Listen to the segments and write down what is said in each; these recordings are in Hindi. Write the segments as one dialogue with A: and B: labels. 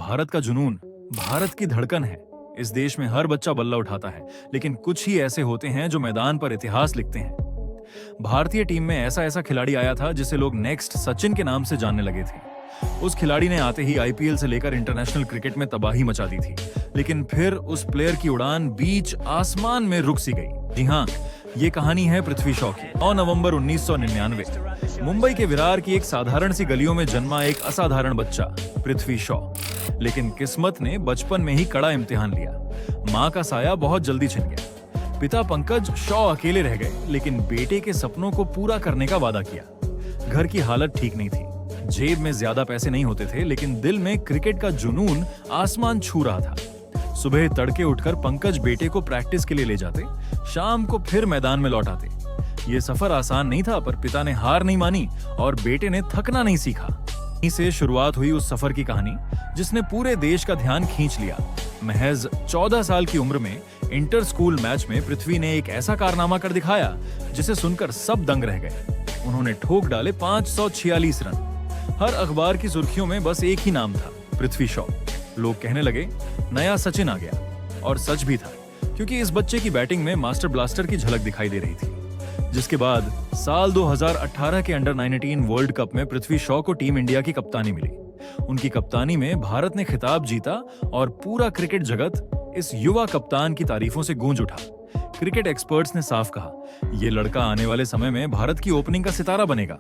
A: भारत का जुनून, भारत की धड़कन है। इस देश में हर बच्चा बल्ला उठाता है, लेकिन कुछ ही ऐसे होते हैं जो मैदान पर इतिहास लिखते हैं। भारतीय टीम में ऐसा ऐसा खिलाड़ी आया था जिसे लोग नेक्स्ट सचिन के नाम से जानने लगे थे। उस खिलाड़ी ने आते ही आईपीएल से लेकर इंटरनेशनल क्रिकेट में तबाही मचा दी थी, लेकिन फिर उस प्लेयर की उड़ान बीच आसमान में रुक सी गई। जी हाँ, ये कहानी है पृथ्वी शॉ की। 9 नवंबर 1999 मुंबई के विरार की एक साधारण सी गलियों में जन्मा एक असाधारण बच्चा पृथ्वी शॉ। लेकिन किस्मत ने बचपन में ही कड़ा इम्तिहान लिया। माँ का साया बहुत जल्दी छिन गया। पिता पंकज शॉ अकेले रह गए, लेकिन बेटे के सपनों को पूरा करने का वादा किया। घर की हालत ठीक नहीं थी, जेब में ज्यादा पैसे नहीं होते थे, लेकिन दिल में क्रिकेट का जुनून आसमान छू रहा था। सुबह तड़के उठकर पंकज बेटे को प्रैक्टिस के लिए ले जाते, शाम को फिर मैदान में लौट आते। ये सफर आसान नहीं था, पर पिता ने हार नहीं मानी और बेटे ने थकना नहीं सीखा। यहीं से शुरुआत हुई उस सफर की कहानी जिसने पूरे देश का ध्यान खींच लिया। महज 14 साल की उम्र में इंटर स्कूल मैच में पृथ्वी ने एक ऐसा कारनामा कर दिखाया जिसे सुनकर सब दंग रह गए। उन्होंने ठोक डाले 546 रन। हर अखबार की सुर्खियों में बस एक ही नाम था, पृथ्वी शॉ। लोग कहने लगे नया सचिन आ गया, और सच भी था, क्योंकि इस बच्चे की बैटिंग में मास्टर ब्लास्टर की झलक दिखाई दे रही थी। जिसके बाद साल 2018 के अंडर 19 वर्ल्ड कप में पृथ्वी शॉ को टीम इंडिया की कप्तानी मिली। उनकी कप्तानी में भारत ने खिताब जीता और पूरा क्रिकेट जगत इस युवा कप्तान की तारीफों से गूंज उठा। क्रिकेट एक्सपर्ट्स ने साफ कहा, यह लड़का आने वाले समय में भारत की ओपनिंग का सितारा बनेगा।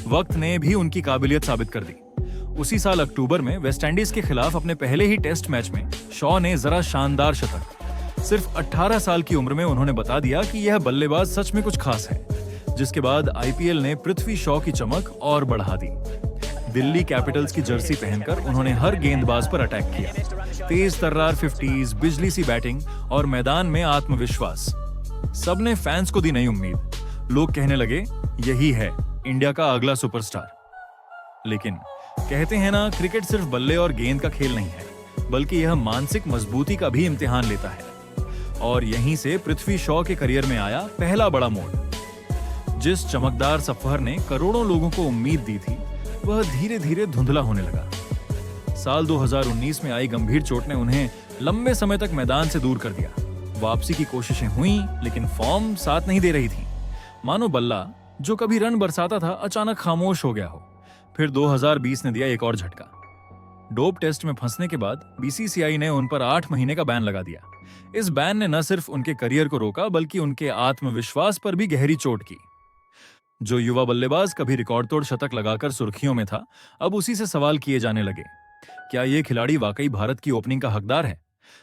A: वक्त ने भी उनकी काबिलियत साबित कर दी। उसी साल अक्टूबर में वेस्टइंडीज के खिलाफ अपने पहले ही टेस्ट मैच में शॉ ने जरा शानदार शतक। सिर्फ 18 साल की उम्र में उन्होंने बता दिया कि यह बल्लेबाज सच में कुछ खास है। जिसके बाद आईपीएल ने पृथ्वी शॉ की चमक और बढ़ा दी। दिल्ली कैपिटल्स की जर्सी पहनकर उन्होंने हर गेंदबाज पर अटैक किया। तेज तर्रार 50s, बिजली सी बैटिंग और मैदान में आत्मविश्वास। सबने फैंस को दी नई उम्मीद। लोग कहने लगे, यही है इंडिया का अगला सुपरस्टार। लेकिन कहते हैं ना, क्रिकेट सिर्फ बल्ले और गेंद का खेल नहीं है, बल्कि यह मानसिक मजबूती का भी इम्तिहान लेता है। और यहीं से पृथ्वी शॉ के करियर में आया पहला बड़ा मोड़। जिस चमकदार सफर ने करोड़ों लोगों को उम्मीद दी थी, वह धीरे धीरे धुंधला होने लगा। साल 2019 में आई गंभीर चोट ने उन्हें लंबे समय तक मैदान से दूर कर दिया। वापसी की कोशिशें हुई, लेकिन फॉर्म साथ नहीं दे रही थी। मानो बल्ला जो कभी रन बरसाता था, अचानक खामोश हो गया हो। फिर 2020 ने दिया एक और झटका। डोप टेस्ट में फंसने के बाद बीसीसीआई ने उन पर 8 महीने का बैन लगा दिया। इस बैन ने न सिर्फ उनके करियर को रोका, बल्कि उनके आत्मविश्वास पर भी गहरी चोट की। जो युवा बल्लेबाज कभी रिकॉर्ड तोड़ शतक लगाकर सुर्खियों में था, अब उसी से सवाल किए जाने लगे, क्या ये खिलाड़ी वाकई भारत की ओपनिंग का हकदार है?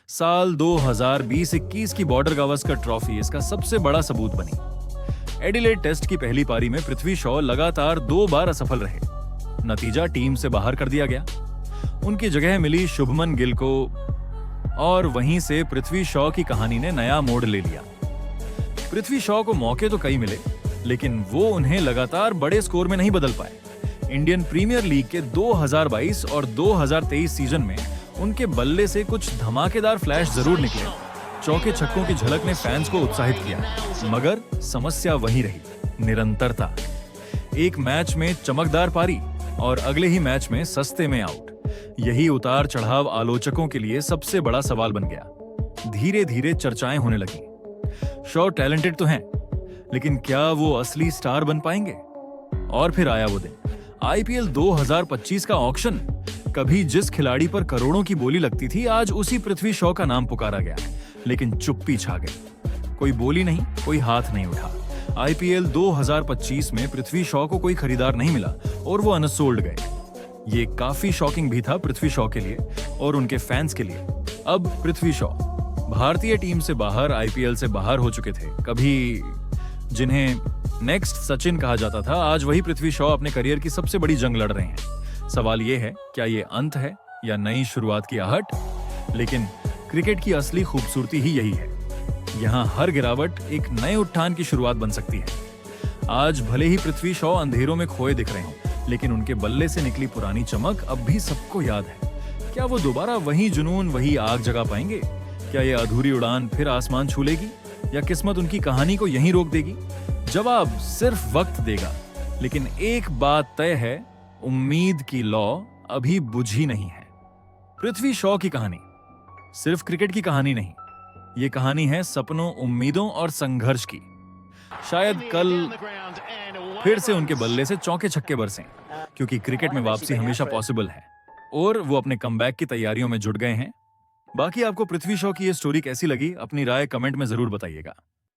A: साल 2020-21 की बॉर्डर गावस्कर ट्रॉफी इसका सबसे बड़ा सबूत बनी। एडिलेड टेस्ट की पहली पारी में पृथ्वी शॉ लगातार 2 बार असफल रहे। नतीजा टीम से बाहर कर दिया गया। उनकी जगह मिली शुभमन गिल को, और वहीं से पृथ्वी शॉ की कहानी ने नया मोड़ ले लिया। पृथ्वी शॉ को मौके तो कई मिले, लेकिन वो उन्हें लगातार बड़े स्कोर में नहीं बदल पाए। इंडियन प्रीमियर लीग के 2022 और 2023 सीजन में उनके बल्ले से कुछ धमाकेदार फ्लैश जरूर निकले। चौके छक्कों की झलक ने फैंस को उत्साहित किया, मगर समस्या वही रही, निरंतरता। एक मैच में चमकदार पारी और अगले ही मैच में सस्ते में आउट। यही उतार चढ़ाव आलोचकों के लिए सबसे बड़ा सवाल बन गया। धीरे धीरे चर्चाएं होने लगी। शॉ टैलेंटेड तो हैं, लेकिन क्या वो असली स्टार बन पाएंगे? और फिर आया वो दिन, आईपीएल 2025 का ऑक्शन। कभी जिस खिलाड़ी पर करोड़ों की बोली लगती थी, आज उसी पृथ्वी शॉ का नाम पुकारा गया। लेकिन चुप्पी छा गई। कोई बोली नहीं, कोई हाथ नहीं उठा। आईपीएल 2025 में पृथ्वी शॉ को कोई खरीदार नहीं मिला और वो अनसोल्ड गए। ये काफी शॉकिंग भी था पृथ्वी शॉ के लिए और उनके फैंस के लिए। अब पृथ्वी शॉ भारतीय टीम से बाहर, आईपीएल से बाहर हो चुके थे। कभी जिन्हें नेक्स्ट सचिन कहा जाता था, आज वही पृथ्वी शॉ अपने करियर की सबसे बड़ी जंग लड़ रहे हैं। सवाल ये है, क्या ये अंत है या नई शुरुआत की आहट? लेकिन क्रिकेट की असली खूबसूरती ही यही है। यहाँ हर गिरावट एक नए उत्थान की शुरुआत बन सकती है। आज भले ही पृथ्वी शॉ अंधेरों में खोए दिख रहे हों, लेकिन उनके बल्ले से निकली पुरानी चमक अब भी सबको याद है। क्या वो दोबारा वही जुनून, वही आग जगा पाएंगे? क्या ये अधूरी उड़ान फिर आसमान छू लेगी, या किस्मत उनकी कहानी को यहीं रोक देगी? जवाब सिर्फ वक्त देगा। लेकिन एक बात तय है, उम्मीद की लौ अभी बुझी नहीं है। पृथ्वी शॉ की कहानी सिर्फ क्रिकेट की कहानी नहीं, ये कहानी है सपनों, उम्मीदों और संघर्ष की। शायद कल फिर से उनके बल्ले से चौके छक्के बरसें, क्योंकि क्रिकेट में वापसी हमेशा पॉसिबल है और वो अपने कमबैक की तैयारियों में जुट गए हैं। बाकी आपको पृथ्वी शॉ की ये स्टोरी कैसी लगी, अपनी राय कमेंट में जरूर बताइएगा।